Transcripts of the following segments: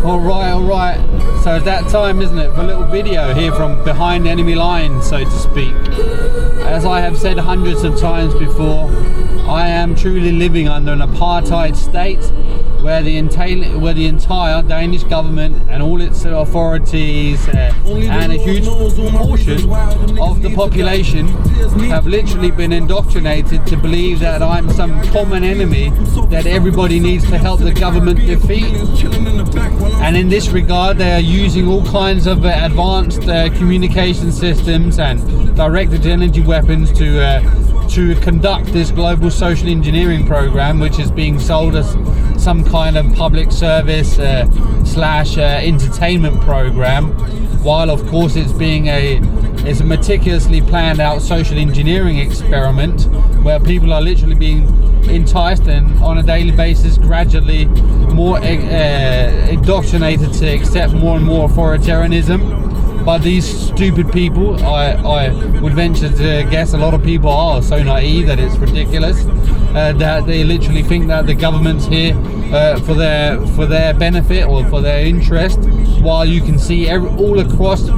Alright. So it's that time, isn't it, for a little video here from behind enemy lines, so to speak. As I have said hundreds of times before, I am truly living under an apartheid state where the entire Danish government and all its authorities and a huge portion of the population have literally been indoctrinated to believe that I'm some common enemy that everybody needs to help the government defeat. And in this regard, they are using all kinds of advanced communication systems and directed energy weapons to conduct this global social engineering program, which is being sold as some kind of public service slash entertainment program, while of course it's a meticulously planned out social engineering experiment where people are literally being enticed and on a daily basis gradually more indoctrinated to accept more and more authoritarianism. But these stupid people, I would venture to guess a lot of people are so naive that it's ridiculous, that they literally think that the government's here for their benefit or for their interest, while you can see all across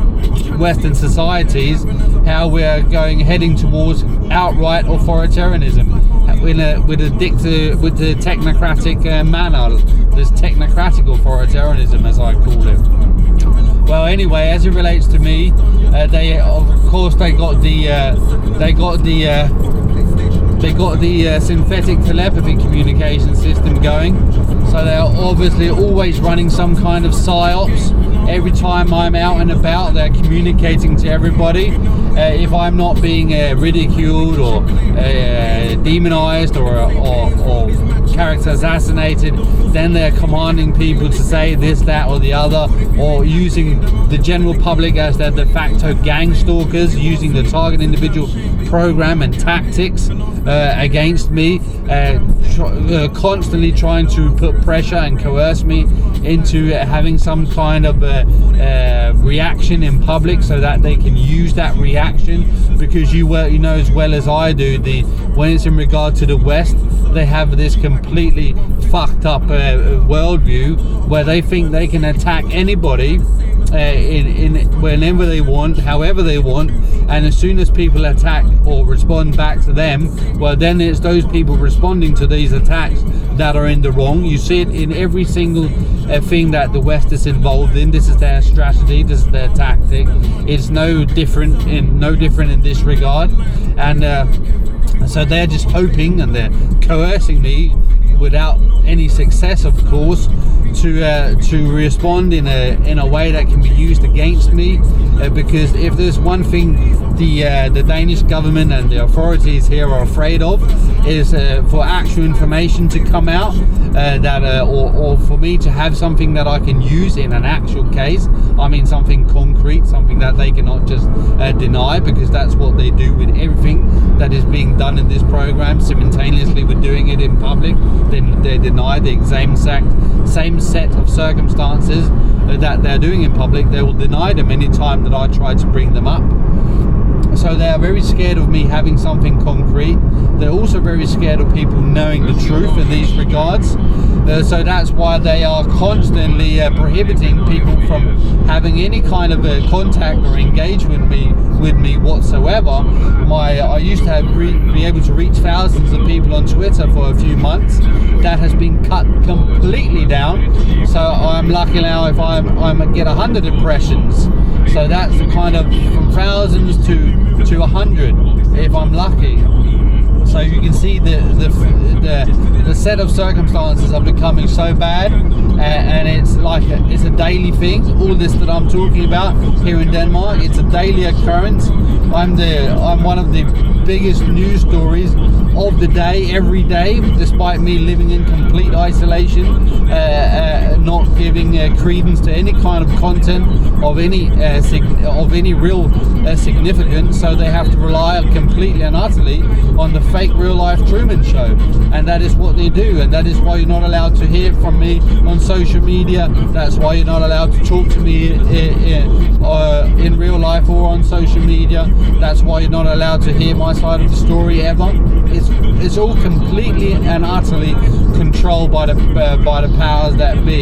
Western societies how we're heading towards outright authoritarianism with the technocratic manner, this technocratic authoritarianism, as I call it. Well, anyway, as it relates to me, they got the synthetic telepathy communication system going, so they're obviously always running some kind of psyops. Every time I'm out and about, they're communicating to everybody. If I'm not being ridiculed or demonized or character assassinated, then they're commanding people to say this, that or the other, or using the general public as their de facto gang stalkers, using the target individual program and tactics against me, constantly trying to put pressure and coerce me into having some kind of reaction in public, so that they can use that reaction. Because you know as well as I do, when it's in regard to the West, they have this completely fucked up worldview where they think they can attack anybody whenever they want, however they want, and as soon as people attack or respond back to them, well, then it's those people responding to these attacks that are in the wrong. You see it in every single thing that the West is involved in. This is their strategy, this is their tactic. It's no different in this regard, and so they're just hoping and they're coercing me without any success, of course, to respond in a way that can be used against me, because if there's one thing the Danish government and the authorities here are afraid of, is for actual information to come out, or for me to have something that I can use in an actual case. I mean something concrete, something that they cannot just deny, because that's what they do with everything that is being done in this program. Simultaneously with doing it in public, then they deny the same set of circumstances that they're doing in public. They will deny them any time that I try to bring them up. So they are very scared of me having something concrete. They're also very scared of people knowing the truth in these regards. So that's why they are constantly prohibiting people from having any kind of contact or engage with me whatsoever. I used to be able to reach thousands of people on Twitter for a few months. That has been cut completely down. So I'm lucky now if I get 100 impressions. So that's the kind of from thousands to 100 if I'm lucky. So you can see the set of circumstances are becoming so bad, and it's like it's a daily thing. All this that I'm talking about here in Denmark, it's a daily occurrence. I'm one of the biggest news stories of the day, every day, despite me living in complete isolation, not giving credence to any kind of content of any real significance. So they have to rely completely and utterly on the fake real life Truman Show, and that is what they do, and that is why you're not allowed to hear from me on social media. That's why you're not allowed to talk to me in real life or on social media. That's why you're not allowed to hear my side of the story ever. It's all completely and utterly controlled by the powers that be.